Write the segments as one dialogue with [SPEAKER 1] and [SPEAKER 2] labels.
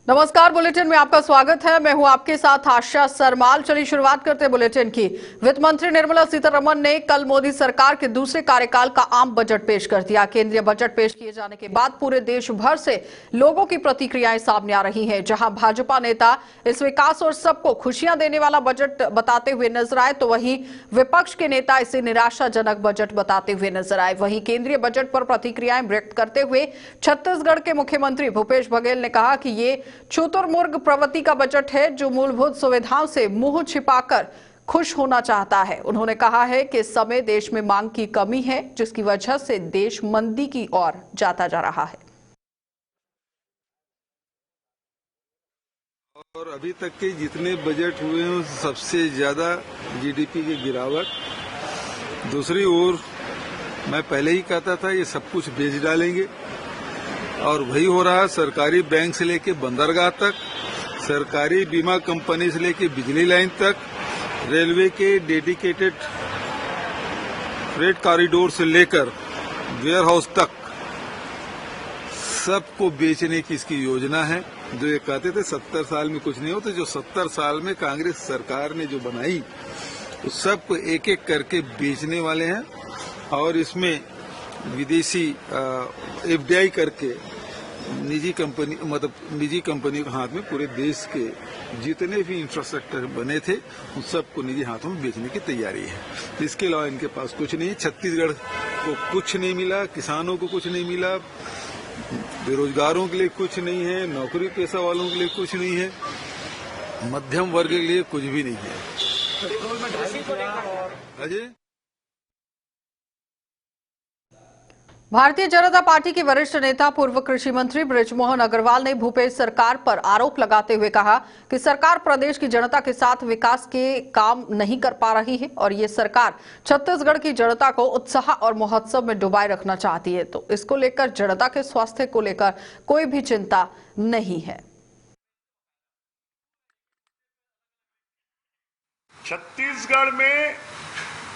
[SPEAKER 1] नमस्कार, बुलेटिन में आपका स्वागत है। मैं हूं आपके साथ आशा सरमाल। चलिए शुरुआत करते हैं बुलेटिन की। वित्त मंत्री निर्मला सीतारमण ने कल मोदी सरकार के दूसरे कार्यकाल का आम बजट पेश कर दिया। केंद्रीय बजट पेश किए जाने के बाद पूरे देश भर से लोगों की प्रतिक्रियाएं सामने आ रही हैं। जहां भाजपा नेता इस विकास और सबको खुशियां देने वाला बजट बताते हुए नजर आए, तो वहीं विपक्ष के नेता इसे निराशाजनक बजट बताते हुए नजर आए। वहीं केंद्रीय बजट पर प्रतिक्रियाएं व्यक्त करते हुए छत्तीसगढ़ के मुख्यमंत्री भूपेश बघेल ने कहा कि ये शुतुरमुर्ग प्रवृत्ति का बजट है जो मूलभूत सुविधाओं से मुंह छिपाकर खुश होना चाहता है। उन्होंने कहा है कि इस समय देश में मांग की कमी है, जिसकी वजह से देश मंदी की ओर जाता जा रहा है।
[SPEAKER 2] और अभी तक के जितने बजट हुए हैं सबसे ज्यादा जीडीपी की गिरावट। दूसरी ओर मैं पहले ही कहता था ये सब कुछ बेच डालेंगे और वही हो रहा है। सरकारी बैंक से लेके बंदरगाह तक, सरकारी बीमा कंपनी से लेके बिजली लाइन तक, रेलवे के डेडिकेटेड फ्रेट कॉरिडोर से लेकर वेयर हाउस तक सबको बेचने की इसकी योजना है। जो ये कहते थे 70 साल में कुछ नहीं होता, जो 70 साल में कांग्रेस सरकार ने जो बनाई उस सबको एक एक करके बेचने वाले हैं। और इसमें विदेशी एफडीआई करके निजी कंपनी के हाथ में पूरे देश के जितने भी इंफ्रास्ट्रक्चर बने थे उन सबको निजी हाथों में बेचने की तैयारी है। तो इसके अलावा इनके पास कुछ नहीं है। छत्तीसगढ़ को कुछ नहीं मिला, किसानों को कुछ नहीं मिला, बेरोजगारों के लिए कुछ नहीं है, नौकरी पेशा वालों के लिए कुछ नहीं है, मध्यम वर्ग के लिए कुछ भी नहीं है। अजय,
[SPEAKER 1] भारतीय जनता पार्टी के वरिष्ठ नेता पूर्व कृषि मंत्री बृजमोहन अग्रवाल ने भूपेश सरकार पर आरोप लगाते हुए कहा कि सरकार प्रदेश की जनता के साथ विकास के काम नहीं कर पा रही है और ये सरकार छत्तीसगढ़ की जनता को उत्साह और महोत्सव में डुबाए रखना चाहती है। तो इसको लेकर जनता के स्वास्थ्य को लेकर कोई भी चिंता नहीं है।
[SPEAKER 3] छत्तीसगढ़ में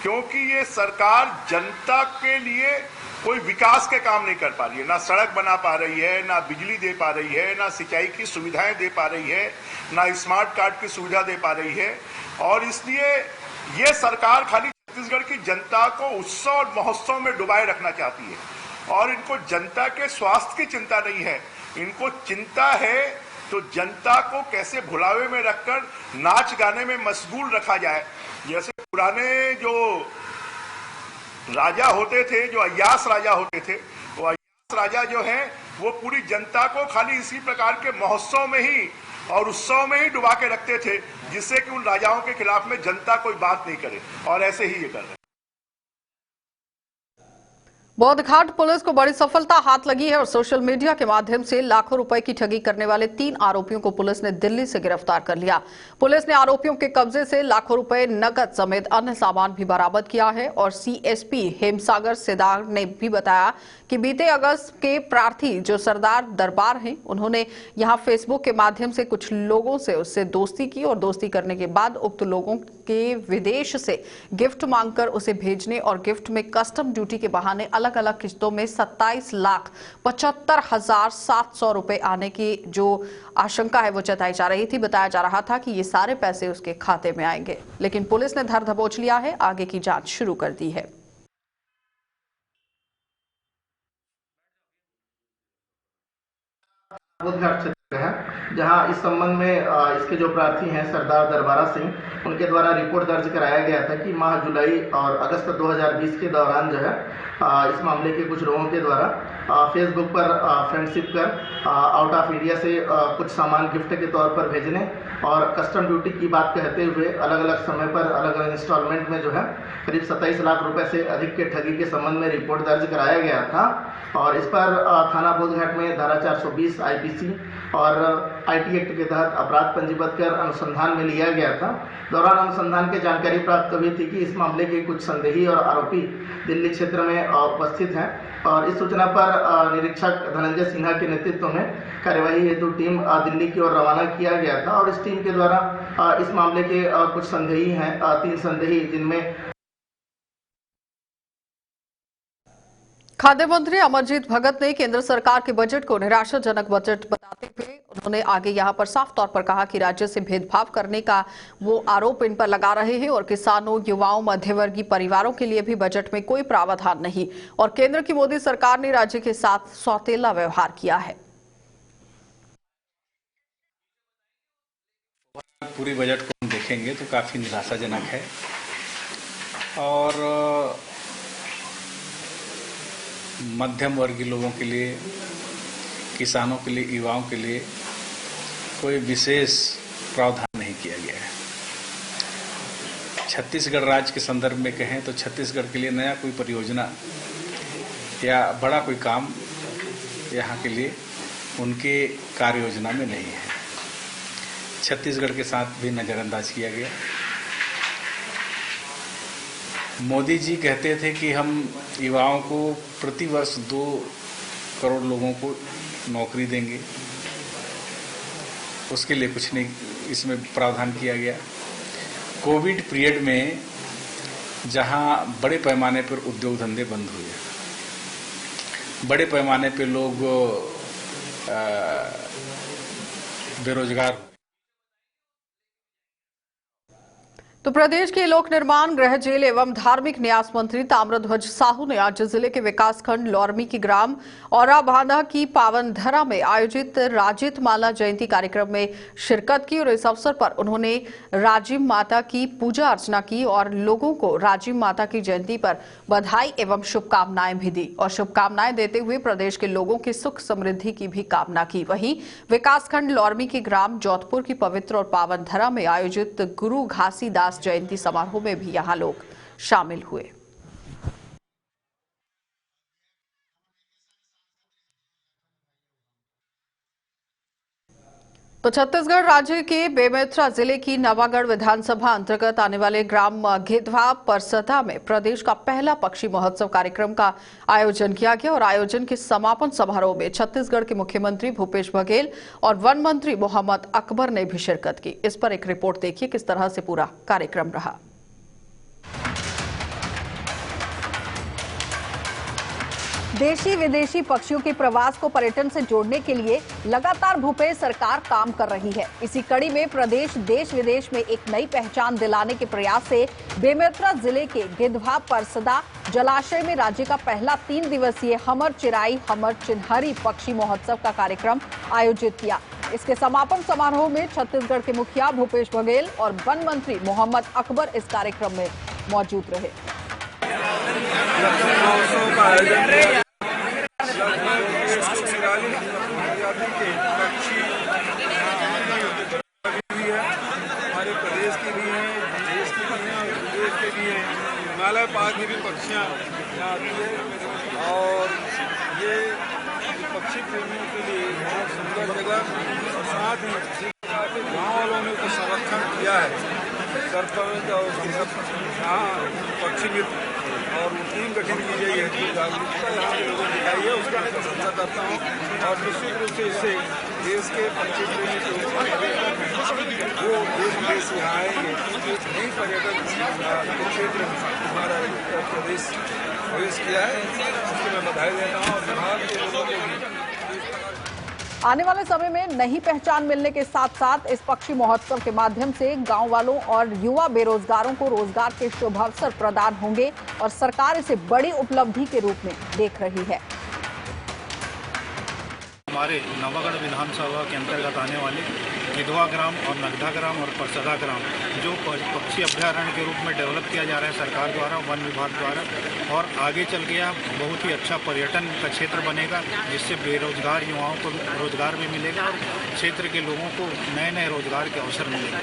[SPEAKER 3] क्योंकि ये सरकार जनता के लिए कोई विकास के काम नहीं कर पा रही है, ना सड़क बना पा रही है, ना बिजली दे पा रही है, ना सिंचाई की सुविधाएं दे पा रही है, ना स्मार्ट कार्ड की सुविधा दे पा रही है। और इसलिए ये सरकार खाली छत्तीसगढ़ की जनता को उत्सव और महोत्सव में डुबाए रखना चाहती है और इनको जनता के स्वास्थ्य की चिंता नहीं है। इनको चिंता है तो जनता को कैसे भुलावे में रखकर नाच गाने में मशगूल रखा जाए। जैसे पुराने जो राजा होते थे, जो अय्यास राजा होते थे, वो अय्यास राजा जो हैं वो पूरी जनता को खाली इसी प्रकार के महोत्सव में ही और उत्सव में ही डुबा के रखते थे, जिससे कि उन राजाओं के खिलाफ में जनता कोई बात नहीं करे। और ऐसे ही ये कर रहे हैं।
[SPEAKER 1] बौद्धघाट पुलिस को बड़ी सफलता हाथ लगी है और सोशल मीडिया के माध्यम से लाखों रुपए की ठगी करने वाले 3 आरोपियों को पुलिस ने दिल्ली से गिरफ्तार कर लिया। पुलिस ने आरोपियों के कब्जे से लाखों रुपए नकद समेत अन्य सामान भी बरामद किया है और सीएसपी हेमसागर सिदार ने भी बताया कि बीते अगस्त के प्रार्थी जो सरदार दरबार हैं, उन्होंने यहां फेसबुक के माध्यम से कुछ लोगों से उससे दोस्ती की और दोस्ती करने के बाद उक्त लोगों के विदेश से गिफ्ट मांगकर उसे भेजने और गिफ्ट में कस्टम ड्यूटी के बहाने अलग अलग किस्तों में 27,75,700 रुपए आने की जो आशंका है वो जताई जा रही थी। बताया जा रहा था कि ये सारे पैसे उसके खाते में आएंगे, लेकिन पुलिस ने धर दबोच लिया है, आगे की जांच शुरू कर दी है।
[SPEAKER 4] बौद्धघाट क्षेत्र है, जहां इस संबंध में इसके जो प्रार्थी हैं सरदार दरबारा सिंह, उनके द्वारा रिपोर्ट दर्ज कराया गया था कि माह जुलाई और अगस्त 2020 के दौरान जो है इस मामले के कुछ लोगों के द्वारा फेसबुक पर फ्रेंडशिप कर आउट ऑफ इंडिया से कुछ सामान गिफ्ट के तौर पर भेजने और कस्टम ड्यूटी की बात कहते हुए अलग अलग समय पर अलग अलग इंस्टॉलमेंट में जो है करीब 27 लाख रुपए से अधिक के ठगी के संबंध में रिपोर्ट दर्ज कराया गया था। और इस पर थाना बौद्धघाट में धारा 420 आईपीसी और आईटी एक्ट के तहत अपराध पंजीबद्ध कर अनुसंधान में लिया गया था। दौरान अनुसंधान की जानकारी प्राप्त हुई थी कि इस मामले के कुछ संदेही और आरोपी दिल्ली क्षेत्र में उपस्थित हैं और इस सूचना पर निरीक्षक धनंजय सिन्हा के नेतृत्व में कार्यवाही हेतु टीम दिल्ली की ओर रवाना किया गया था। और इस टीम के द्वारा इस मामले के कुछ संदेही हैं, 3 संदेही, जिनमें
[SPEAKER 1] खाद्य मंत्री अमरजीत भगत ने केंद्र सरकार के बजट को निराशाजनक बजट बताते हुए उन्होंने आगे यहां पर साफ तौर पर कहा कि राज्य से भेदभाव करने का वो आरोप इन पर लगा रहे हैं और किसानों, युवाओं, मध्यवर्गीय परिवारों के लिए भी बजट में कोई प्रावधान नहीं और केंद्र की मोदी सरकार ने राज्य के साथ सौतेला व्यवहार किया है।
[SPEAKER 5] पूरी बजट को हम देखेंगे तो काफ़ी निराशाजनक है और मध्यम वर्गीय लोगों के लिए, किसानों के लिए, युवाओं के लिए कोई विशेष प्रावधान नहीं किया गया है। छत्तीसगढ़ राज्य के संदर्भ में कहें तो छत्तीसगढ़ के लिए नया कोई परियोजना या बड़ा कोई काम यहाँ के लिए उनके कार्य योजना में नहीं है। छत्तीसगढ़ के साथ भी नज़रअंदाज किया गया। मोदी जी कहते थे कि हम युवाओं को प्रति वर्ष 2 करोड़ लोगों को नौकरी देंगे, उसके लिए कुछ नहीं इसमें प्रावधान किया गया। कोविड पीरियड में जहां बड़े पैमाने पर उद्योग धंधे बंद हुए, बड़े पैमाने पर लोग बेरोजगार।
[SPEAKER 1] तो प्रदेश के लोक निर्माण, गृह, जेल एवं धार्मिक न्यास मंत्री ताम्रध्वज साहू ने आज जिले के विकासखंड लौरमी के ग्राम औराबांधा की पावन धरा में आयोजित राजित माला जयंती कार्यक्रम में शिरकत की और इस अवसर पर उन्होंने राजिम माता की पूजा अर्चना की और लोगों को राजिम माता की जयंती पर बधाई एवं शुभकामनाएं भी दी और शुभकामनाएं देते हुए प्रदेश के लोगों की सुख समृद्धि की भी कामना की। वहीं विकासखंड लौरमी के ग्राम जोधपुर की पवित्र और पावन धरा में आयोजित गुरु घासीदास जयंती समारोह में भी यहां लोग शामिल हुए। तो छत्तीसगढ़ राज्य के बेमेतरा जिले की नवागढ़ विधानसभा अंतर्गत आने वाले ग्राम गिधवा परसदा में प्रदेश का पहला पक्षी महोत्सव कार्यक्रम का आयोजन किया गया और आयोजन के समापन समारोह में छत्तीसगढ़ के मुख्यमंत्री भूपेश बघेल और वन मंत्री मोहम्मद अकबर ने भी शिरकत की। इस पर एक रिपोर्ट देखिए किस तरह से पूरा कार्यक्रम रहा।
[SPEAKER 6] देशी विदेशी पक्षियों के प्रवास को पर्यटन से जोड़ने के लिए लगातार भूपेश सरकार काम कर रही है। इसी कड़ी में प्रदेश देश विदेश में एक नई पहचान दिलाने के प्रयास से बेमेतरा जिले के गिधवा परसदा जलाशय में राज्य का पहला 3 दिवसीय हमर चिराई हमर चिन्हरी पक्षी महोत्सव का कार्यक्रम आयोजित किया। इसके समापन समारोह में छत्तीसगढ़ के मुखिया भूपेश बघेल और वन मंत्री मोहम्मद अकबर इस कार्यक्रम में मौजूद रहे।
[SPEAKER 2] हमारे प्रदेश की भी हैं, देश की भी हैं और विदेश के भी हैं। हिमालय पार्क में भी पक्षियाँ यहाँ आती है और ये पक्षी प्रेमियों के लिए बहुत सुंदर जगह और साथ ही गाँव वालों ने तो संरक्षण किया है कर्तव्य और यहाँ पक्षी मित्र और टीम गठित की गई है। जो जागरूकता यहाँ के लोगों ने दिखाई है उसका मैं प्रशंसा करता हूँ और निश्चित रूप से इससे देश के पक्षी प्रेमी जो वो देश विदेश से यहाँ आएंगे। एक नई पर्यटन के क्षेत्र में हमारा प्रदेश प्रवेश किया है, उसको मैं बधाई देता हूँ और विभाग के लोगों को भी।
[SPEAKER 6] आने वाले समय में नई पहचान मिलने के साथ साथ इस पक्षी महोत्सव के माध्यम से गांव वालों और युवा बेरोजगारों को रोजगार के शुभ अवसर प्रदान होंगे और सरकार इसे बड़ी उपलब्धि के रूप में देख रही है।
[SPEAKER 7] हमारे नवागढ़ विधानसभा के अंतर्गत आने वाले गिधवा ग्राम और नगधा ग्राम और परसदा ग्राम जो पक्षी अभ्यारण्य के रूप में डेवलप किया जा रहा है सरकार द्वारा, वन विभाग द्वारा, और आगे चल के यह बहुत ही अच्छा पर्यटन का क्षेत्र बनेगा जिससे बेरोजगार युवाओं को रोजगार भी मिलेगा और क्षेत्र के लोगों को नए नए रोजगार के अवसर मिलेंगे।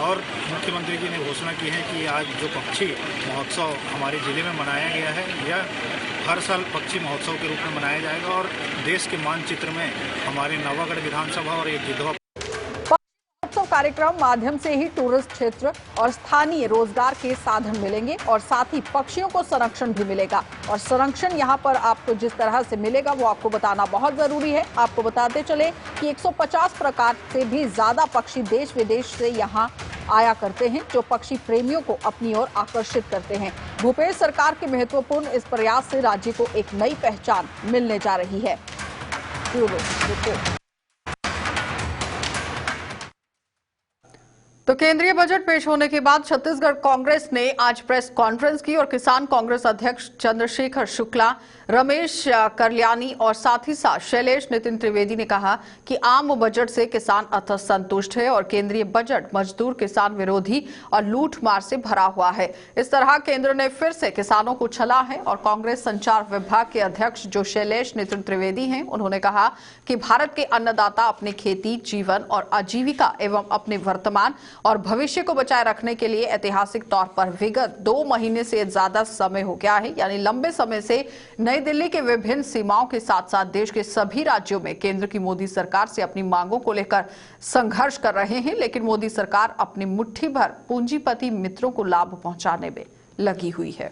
[SPEAKER 7] और मुख्यमंत्री जी ने घोषणा की है कि आज जो पक्षी महोत्सव हमारे जिले में मनाया गया है यह हर साल पक्षी महोत्सव के रूप में मनाया जाएगा और देश के मानचित्र में हमारे नवागढ़ विधानसभा और एक गिधवा
[SPEAKER 6] महोत्सव कार्यक्रम माध्यम से ही टूरिस्ट क्षेत्र और स्थानीय रोजगार के साधन मिलेंगे और साथ ही पक्षियों को संरक्षण भी मिलेगा। और संरक्षण यहाँ पर आपको जिस तरह से मिलेगा वो आपको बताना बहुत जरूरी है। आपको बताते चले कि 150 प्रकार से भी ज्यादा पक्षी देश विदेश से यहाँ आया करते हैं जो पक्षी प्रेमियों को अपनी ओर आकर्षित करते हैं। भूपेश सरकार के महत्वपूर्ण इस प्रयास से राज्य को एक नई पहचान मिलने जा रही है। Bureau report.
[SPEAKER 1] तो केंद्रीय बजट पेश होने के बाद छत्तीसगढ़ कांग्रेस ने आज प्रेस कॉन्फ्रेंस की और किसान कांग्रेस अध्यक्ष चंद्रशेखर शुक्ला, रमेश करल्यानी और साथ ही साथ शैलेश नितिन त्रिवेदी ने कहा कि आम बजट से किसान असंतुष्ट है और केंद्रीय बजट मजदूर किसान विरोधी और लूट मार से भरा हुआ है। इस तरह केंद्र ने फिर से किसानों को छला है और कांग्रेस संचार विभाग के अध्यक्ष जो शैलेश नितिन त्रिवेदी हैं, उन्होंने कहा कि भारत के अन्नदाता अपनी खेती, जीवन और आजीविका एवं अपने वर्तमान और भविष्य को बचाए रखने के लिए ऐतिहासिक तौर पर विगत 2 महीने से ज्यादा समय हो गया है, यानी लंबे समय से नई दिल्ली के विभिन्न सीमाओं के साथ साथ देश के सभी राज्यों में केंद्र की मोदी सरकार से अपनी मांगों को लेकर संघर्ष कर रहे हैं, लेकिन मोदी सरकार अपनी मुट्ठी भर पूंजीपति मित्रों को लाभ पहुंचाने में लगी हुई है।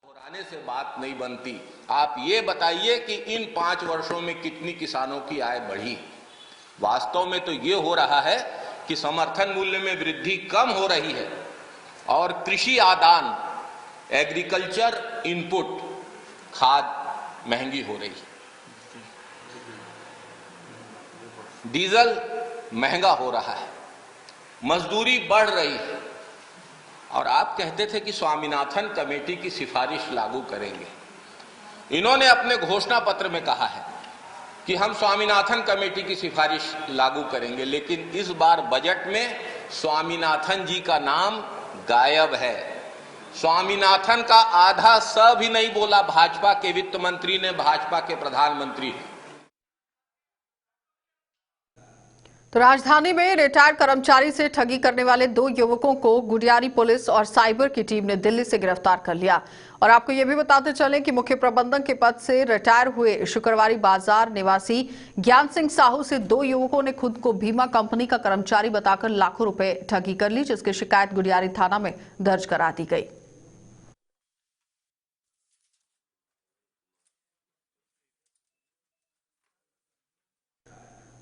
[SPEAKER 8] दोहराने से बात नहीं बनती। आप ये बताइए कि इन 5 वर्षों में कितनी किसानों की आय बढ़ी। वास्तव में तो ये हो रहा है कि समर्थन मूल्य में वृद्धि कम हो रही है और कृषि आदान, एग्रीकल्चर इनपुट, खाद महंगी हो रही है, डीजल महंगा हो रहा है, मजदूरी बढ़ रही है। और आप कहते थे कि स्वामीनाथन कमेटी की सिफारिश लागू करेंगे। इन्होंने अपने घोषणा पत्र में कहा है कि हम स्वामीनाथन कमेटी की सिफारिश लागू करेंगे, लेकिन इस बार बजट में स्वामीनाथन जी का नाम गायब है। स्वामीनाथन का आधा स भी नहीं बोला भाजपा के वित्त मंत्री ने, भाजपा के प्रधानमंत्री ने।
[SPEAKER 1] तो राजधानी में रिटायर्ड कर्मचारी से ठगी करने वाले 2 युवकों को गुडियारी पुलिस और साइबर की टीम ने दिल्ली से गिरफ्तार कर लिया। और आपको यह भी बताते चलें कि मुख्य प्रबंधक के पद से रिटायर हुए शुक्रवारी बाजार निवासी ज्ञान सिंह साहू से 2 युवकों ने खुद को बीमा कंपनी का कर्मचारी बताकर लाखों रुपए ठगी कर ली, जिसकी शिकायत गुडियारी थाना में दर्ज करा दी गई।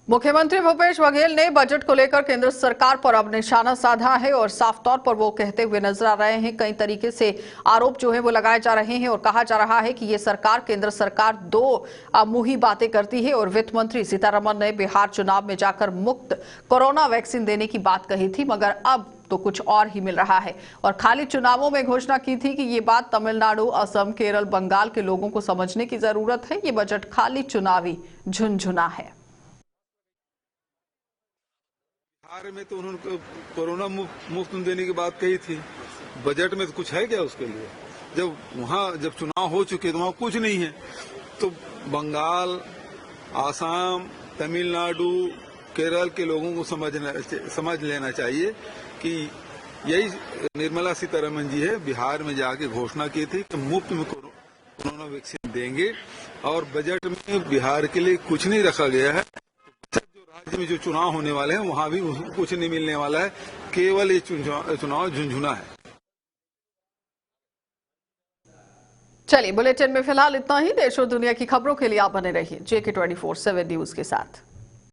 [SPEAKER 1] मुख्यमंत्री भूपेश बघेल ने बजट को लेकर केंद्र सरकार पर अब निशाना साधा है और साफ तौर पर वो कहते हुए नजर आ रहे हैं। कई तरीके से आरोप जो है वो लगाए जा रहे हैं और कहा जा रहा है कि ये सरकार, केंद्र सरकार 2 मुही बातें करती है। और वित्त मंत्री सीतारमण ने बिहार चुनाव में जाकर मुफ्त कोरोना वैक्सीन देने की बात कही थी, मगर अब तो कुछ और ही मिल रहा है। और खाली चुनावों में घोषणा की थी कि ये बात तमिलनाडु, असम, केरल, बंगाल के लोगों को समझने की जरूरत है। ये बजट खाली चुनावी झुनझुना है।
[SPEAKER 2] बिहार में तो उन्होंने कोरोना मुफ्त देने की बात कही थी, बजट में तो कुछ है क्या उसके लिए? जब चुनाव हो चुके तो वहां कुछ नहीं है। तो बंगाल, आसाम, तमिलनाडु, केरल के लोगों को समझ लेना चाहिए कि यही निर्मला सीतारमण जी है, बिहार में जाके घोषणा की थी कि मुफ्त में कोरोना वैक्सीन देंगे और बजट में बिहार के लिए कुछ नहीं रखा गया है। राज्य में जो चुनाव होने वाले हैं वहां भी कुछ नहीं मिलने वाला है, केवल ये चुनाव झुनझुना है।
[SPEAKER 1] चलिए, बुलेटिन में फिलहाल इतना ही। देश और दुनिया की खबरों के लिए आप बने रहिए JK24/7 न्यूज के साथ।